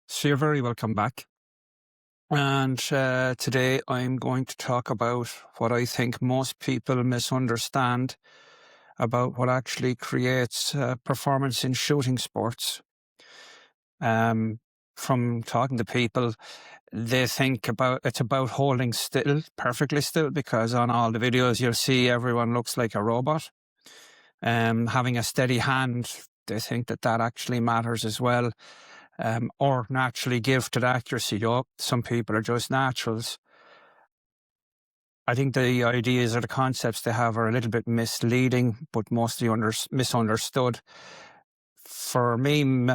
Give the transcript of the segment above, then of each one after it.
So you're very welcome back. And today I'm going to talk about what I think most people misunderstand about what actually creates performance in shooting sports. Um, from talking to people, they think it's about holding still, perfectly still, because on all the videos you'll see everyone looks like a robot. Having a steady hand, they think that actually matters as well. Or naturally gifted accuracy. Some people are just naturals. I think the ideas or the concepts they have are a little bit misleading, but mostly misunderstood. For me,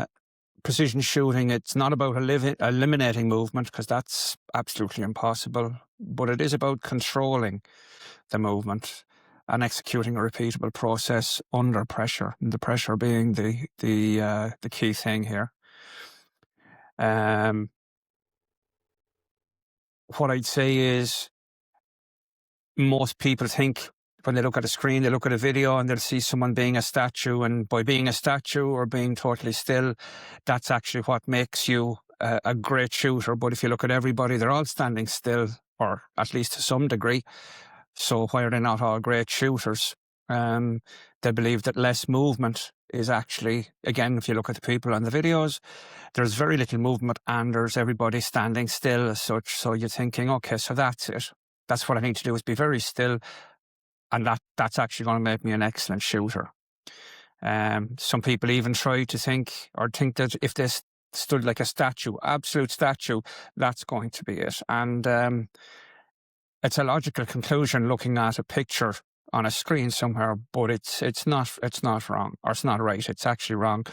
precision shooting, it's not about eliminating movement, because that's absolutely impossible, but it is about controlling the movement and executing a repeatable process under pressure, the pressure being the key thing here. What I'd say is, most people think when they look at a screen, they look at a video and they'll see someone being a statue. And by being a statue or being totally still, that's actually what makes you a great shooter. But if you look at everybody, they're all standing still, or at least to some degree. So why are they not all great shooters? They believe that less movement is actually, again, if you look at the people on the videos, there's very little movement and there's everybody standing still as such. So you're thinking, okay, so that's it. That's what I need to do, is be very still, and that's actually going to make me an excellent shooter. Some people even try to think that if they stood like a statue, absolute statue, that's going to be it. And it's a logical conclusion looking at a picture on a screen somewhere, but it's not wrong, or it's not right. It's actually wrong.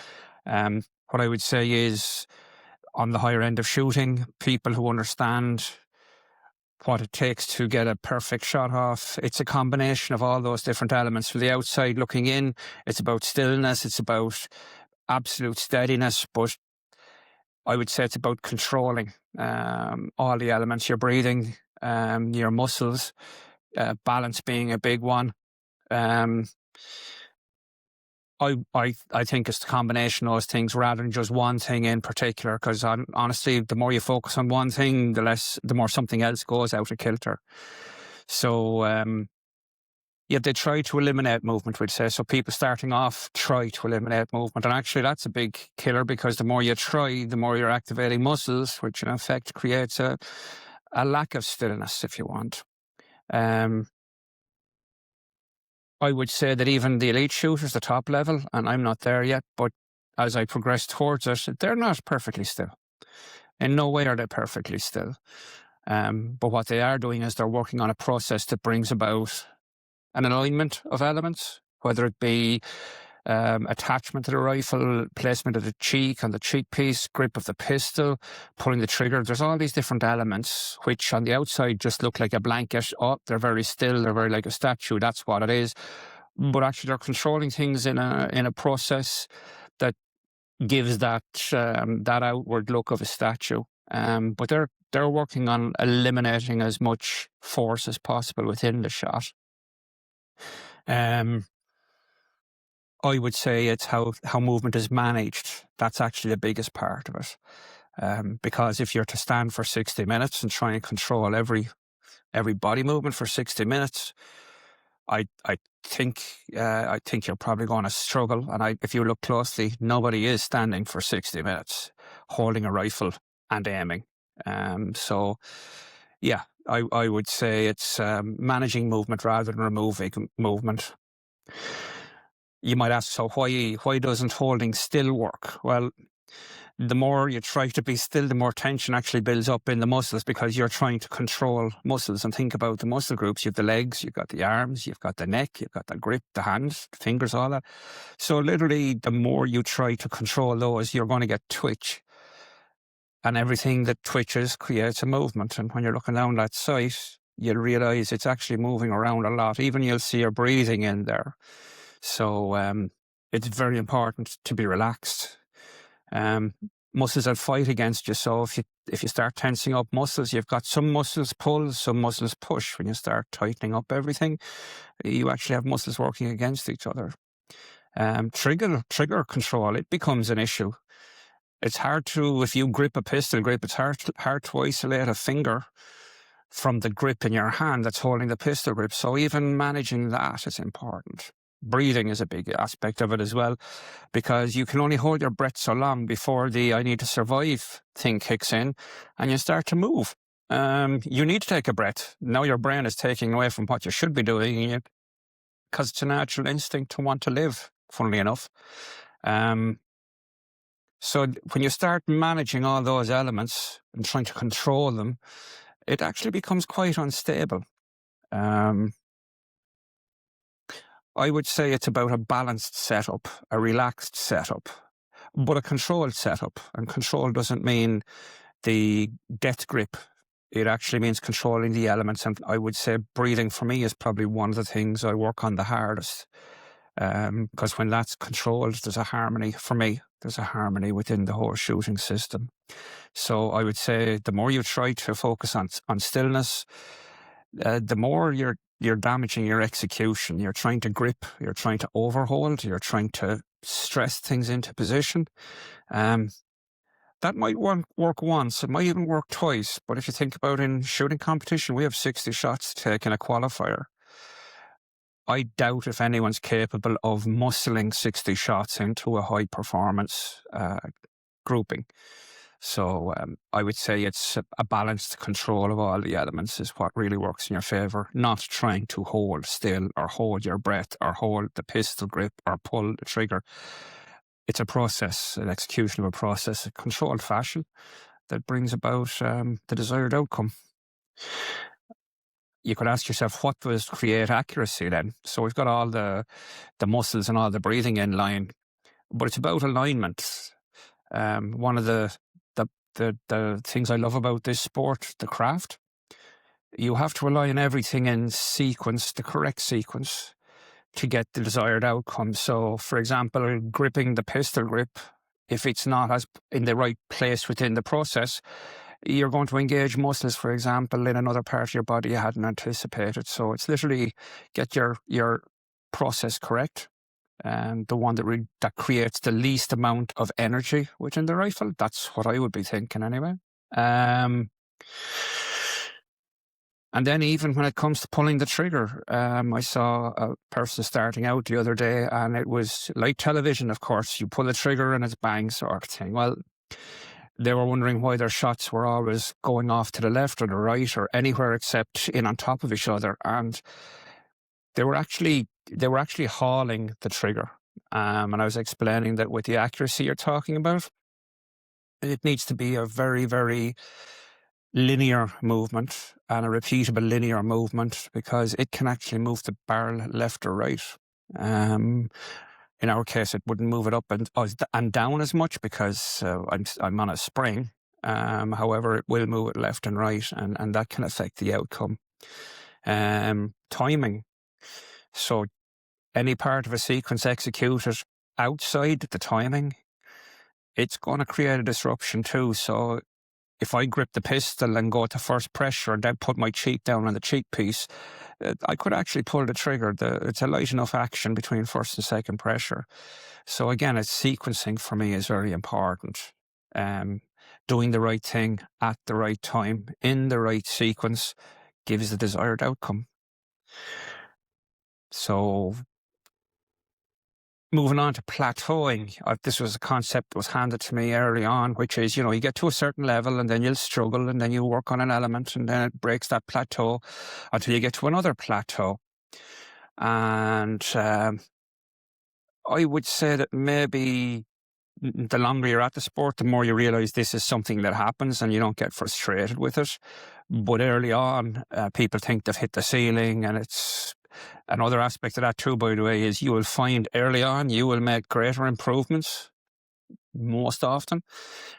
What I would say is, on the higher end of shooting, people who understand what it takes to get a perfect shot off, it's a combination of all those different elements. From the outside looking in, it's about stillness, it's about absolute steadiness, but I would say it's about controlling all the elements, your breathing, your muscles, balance being a big one. I think it's the combination of those things rather than just one thing in particular, because honestly, the more you focus on one thing, the more something else goes out of kilter. So, they try to eliminate movement, we'd say. So people starting off try to eliminate movement. And actually, that's a big killer, because the more you try, the more you're activating muscles, which in effect creates a lack of stillness, if you want. I would say that even the elite shooters, the top level, and I'm not there yet, but as I progress towards it, they're not perfectly still. In no way are they perfectly still. But what they are doing is they're working on a process that brings about an alignment of elements, whether it be attachment to the rifle, placement of the cheek on the cheek piece, grip of the pistol, pulling the trigger. There's all these different elements, which on the outside just look like a blanket. Oh, they're very still, they're very like a statue. That's what it is. But actually, they're controlling things in a process that gives that outward look of a statue. But they're working on eliminating as much force as possible within the shot. I would say it's how movement is managed. That's actually the biggest part of it. Because if you're to stand for 60 minutes and try and control every body movement for 60 minutes, I think you're probably going to struggle. And if you look closely, nobody is standing for 60 minutes holding a rifle and aiming. So, yeah, I would say it's managing movement rather than removing movement. You might ask, so why doesn't holding still work? Well, the more you try to be still, the more tension actually builds up in the muscles, because you're trying to control muscles. And think about the muscle groups. You've the legs, you've got the arms, you've got the neck, you've got the grip, the hands, the fingers, all that. So literally, the more you try to control those, you're going to get twitch. And everything that twitches creates a movement. And when you're looking down that sight, you'll realize it's actually moving around a lot. Even you'll see your breathing in there. So it's very important to be relaxed. Muscles will fight against you. So if you start tensing up muscles, you've got some muscles pull, some muscles push. When you start tightening up everything, you actually have muscles working against each other. Trigger control, it becomes an issue. It's hard to, if you grip a pistol grip, it's hard to isolate a finger from the grip in your hand that's holding the pistol grip. So even managing that is important. Breathing is a big aspect of it as well, because you can only hold your breath so long before the I need to survive thing kicks in and you start to move. You need to take a breath. Now your brain is taking away from what you should be doing because it's a natural instinct to want to live, funnily enough. So when you start managing all those elements and trying to control them, it actually becomes quite unstable. I would say it's about a balanced setup, a relaxed setup, but a controlled setup. And control doesn't mean the death grip. It actually means controlling the elements. And I would say breathing for me is probably one of the things I work on the hardest. Because when that's controlled, there's a harmony for me. There's a harmony within the whole shooting system. So I would say the more you try to focus on stillness, the more you're damaging your execution. You're trying to grip, you're trying to overhold, you're trying to stress things into position. That might work once, it might even work twice. But if you think about in shooting competition, we have 60 shots to take in a qualifier. I doubt if anyone's capable of muscling 60 shots into a high performance grouping. So I would say it's a balanced control of all the elements is what really works in your favour, not trying to hold still or hold your breath or hold the pistol grip or pull the trigger. It's a process, an execution of a process, a controlled fashion that brings about the desired outcome. You could ask yourself, what does create accuracy then? So we've got all the muscles and all the breathing in line, but it's about alignment. One of the things I love about this sport, the craft, you have to align everything in sequence, the correct sequence, to get the desired outcome. So, for example, gripping the pistol grip, if it's not as in the right place within the process, you're going to engage muscles, for example, in another part of your body you hadn't anticipated. So it's literally get your process correct. And the one that creates the least amount of energy within the rifle. That's what I would be thinking anyway. And then even when it comes to pulling the trigger, I saw a person starting out the other day and it was like television, of course. You pull the trigger and it's bang sort of thing. Well, they were wondering why their shots were always going off to the left or the right or anywhere except in on top of each other. And they were actually hauling the trigger. And I was explaining that with the accuracy you're talking about, it needs to be a very, very linear movement and a repeatable linear movement because it can actually move the barrel left or right. In our case, it wouldn't move it up and down as much because I'm on a spring. However, it will move it left and right, and that can affect the outcome. Timing. So any part of a sequence executed outside the timing, it's going to create a disruption too. So if I grip the pistol and go to first pressure and then put my cheek down on the cheek piece, I could actually pull the trigger. It's a light enough action between first and second pressure. So again, it's sequencing for me is very important. Doing the right thing at the right time in the right sequence gives the desired outcome. So moving on to plateauing, this was a concept that was handed to me early on, which is, you get to a certain level and then you'll struggle and then you work on an element and then it breaks that plateau until you get to another plateau. And I would say that maybe the longer you're at the sport, the more you realise this is something that happens and you don't get frustrated with it. But early on, people think they've hit the ceiling, and it's another aspect of that too, by the way, is you will find early on you will make greater improvements most often.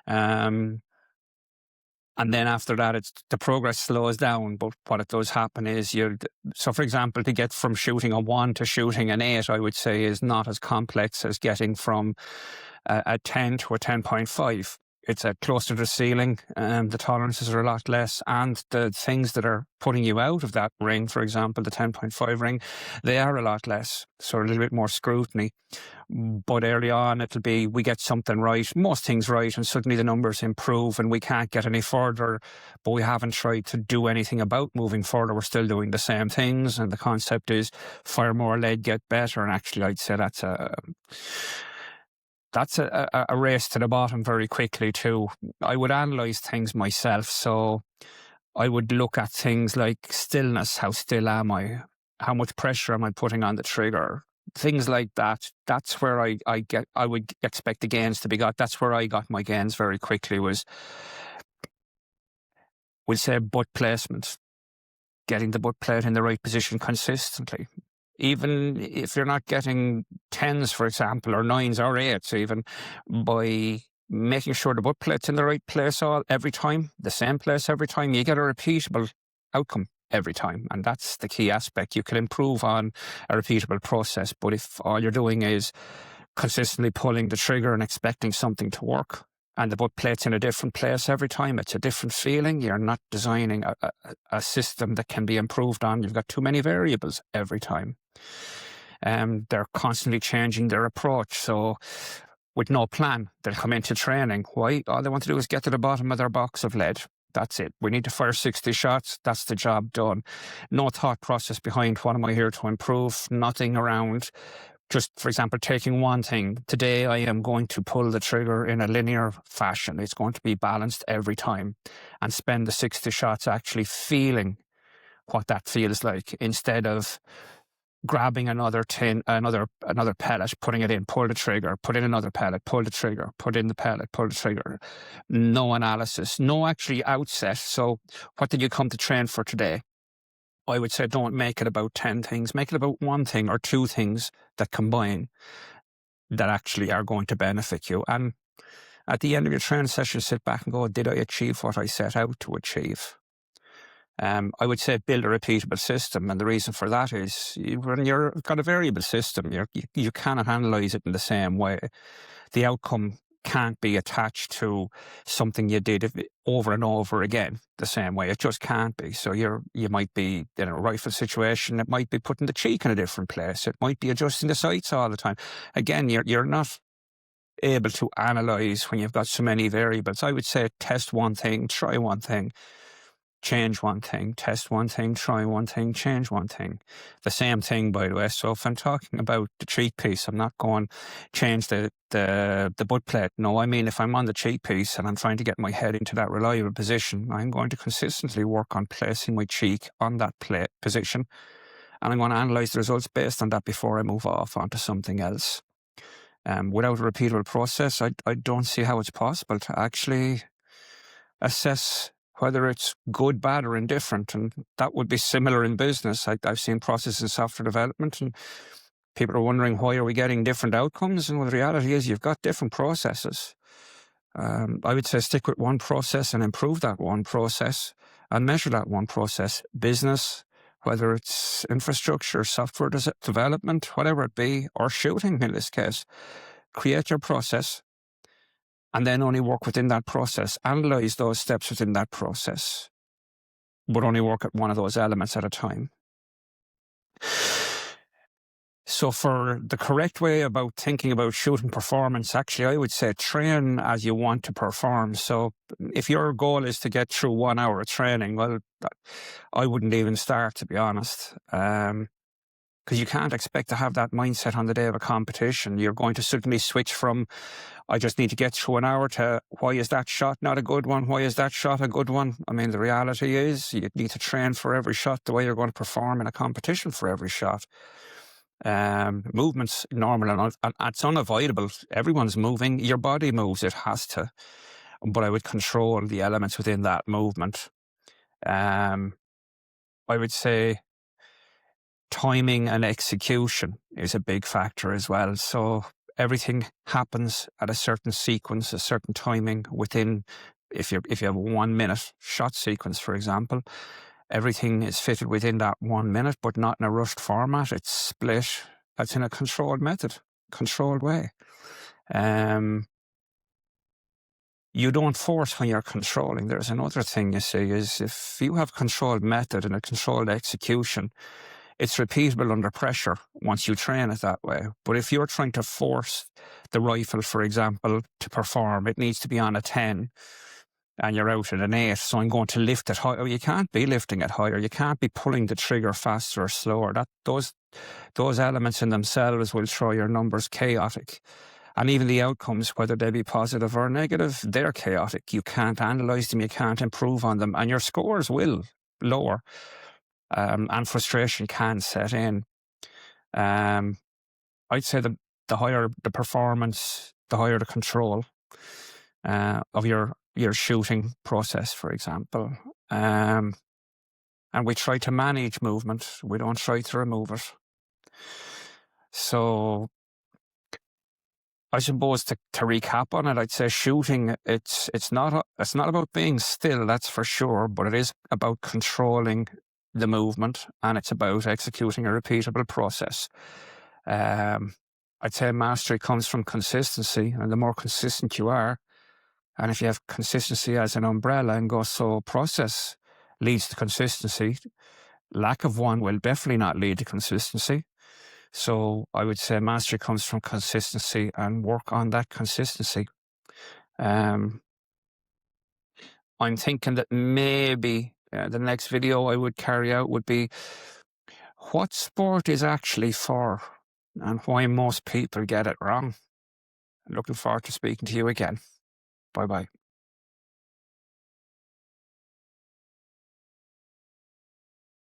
And then after that, the progress slows down. But what it does happen is so for example, to get from shooting a 1 to shooting an 8, I would say is not as complex as getting from a 10 to a 10.5. it's close to the ceiling, the tolerances are a lot less, and the things that are putting you out of that ring, for example, the 10.5 ring, they are a lot less, so a little bit more scrutiny. But early on, it'll be, we get something right, most things right, and suddenly the numbers improve and we can't get any further, but we haven't tried to do anything about moving further. We're still doing the same things, and the concept is fire more lead, get better. And actually, I'd say that's a race to the bottom very quickly too. I would analyse things myself, so I would look at things like stillness. How still am I? How much pressure am I putting on the trigger? Things like that. That's where I would expect the gains to be got. That's where I got my gains very quickly, was, we'll say, butt placement. Getting the butt plate in the right position consistently. Even if you're not getting 10s, for example, or 9s or 8s even, by making sure the butt plate's in the right place every time, the same place every time, you get a repeatable outcome every time. And that's the key aspect. You can improve on a repeatable process, but if all you're doing is consistently pulling the trigger and expecting something to work, and the butt plate's in a different place every time, it's a different feeling, you're not designing a system that can be improved on. You've got too many variables every time. They're constantly changing their approach. So with no plan, they'll come into training. Why? All they want to do is get to the bottom of their box of lead. That's it. We need to fire 60 shots. That's the job done. No thought process behind what am I here to improve. Nothing around. Just, for example, taking one thing. Today, I am going to pull the trigger in a linear fashion. It's going to be balanced every time, and spend the 60 shots actually feeling what that feels like, instead of grabbing another pellet, putting it in, pull the trigger, put in another pellet, pull the trigger, put in the pellet, pull the trigger. No analysis, no actually outset. So what did you come to train for today? I would say don't make it about 10 things. Make it about one thing or two things that combine, that actually are going to benefit you. And at the end of your training session, sit back and go, did I achieve what I set out to achieve? I would say build a repeatable system. And the reason for that is, when you've got a variable system, you cannot analyse it in the same way. The outcome can't be attached to something you did over and over again the same way. It just can't be. So you might be in a rifle situation. It might be putting the cheek in a different place. It might be adjusting the sights all the time. Again, you're not able to analyse when you've got so many variables. I would say test one thing, try one thing, change one thing, test one thing, try one thing, change one thing. The same thing, by the way. So if I'm talking about the cheek piece, I'm not going change the butt plate. No, I mean, if I'm on the cheek piece and I'm trying to get my head into that reliable position, I'm going to consistently work on placing my cheek on that plate position, and I'm going to analyse the results based on that before I move off onto something else. Without a repeatable process, I don't see how it's possible to actually assess whether it's good, bad, or indifferent. And that would be similar in business. I've seen processes in software development, and people are wondering, why are we getting different outcomes? And well, the reality is you've got different processes. I would say stick with one process and improve that one process and measure that one process. Business, whether it's infrastructure, software development, whatever it be, or shooting in this case, create your process, and then only work within that process. Analyse those steps within that process, but only work at one of those elements at a time. So for the correct way about thinking about shooting performance, actually, I would say train as you want to perform. So if your goal is to get through 1 hour of training, well, I wouldn't even start, to be honest. Because you can't expect to have that mindset on the day of a competition. You're going to suddenly switch from, I just need to get through an hour, to, why is that shot not a good one? Why is that shot a good one? I mean, the reality is you need to train for every shot the way you're going to perform in a competition for every shot. Movement's normal and it's unavoidable. Everyone's moving. Your body moves. It has to. But I would control the elements within that movement. I would say timing and execution is a big factor as well. So everything happens at a certain sequence, a certain timing within, if you have a 1 minute shot sequence, for example, everything is fitted within that 1 minute, but not in a rushed format. It's split. It's in a controlled method, controlled way. you don't force when you're controlling. There's another thing you see is if you have controlled method and a controlled execution, it's repeatable under pressure once you train it that way. But if you're trying to force the rifle, for example, to perform, it needs to be on a 10 and you're out at an 8. So I'm going to lift it higher. You can't be lifting it higher. You can't be pulling the trigger faster or slower. Those elements in themselves will throw your numbers chaotic. And even the outcomes, whether they be positive or negative, they're chaotic. You can't analyse them, you can't improve on them, and your scores will lower, and frustration can set in. I'd say the higher the performance, the higher the control of your shooting process, for example. And we try to manage movement. We don't try to remove it. So I suppose to recap on it, I'd say shooting, it's not about being still, that's for sure, but it is about controlling the movement, and it's about executing a repeatable process. I'd say mastery comes from consistency, and the more consistent you are, and if you have consistency as an umbrella and go, so process leads to consistency, lack of one will definitely not lead to consistency. So I would say mastery comes from consistency, and work on that consistency. I'm thinking that maybe the next video I would carry out would be what sport is actually for and why most people get it wrong. Looking forward to speaking to you again. Bye-bye.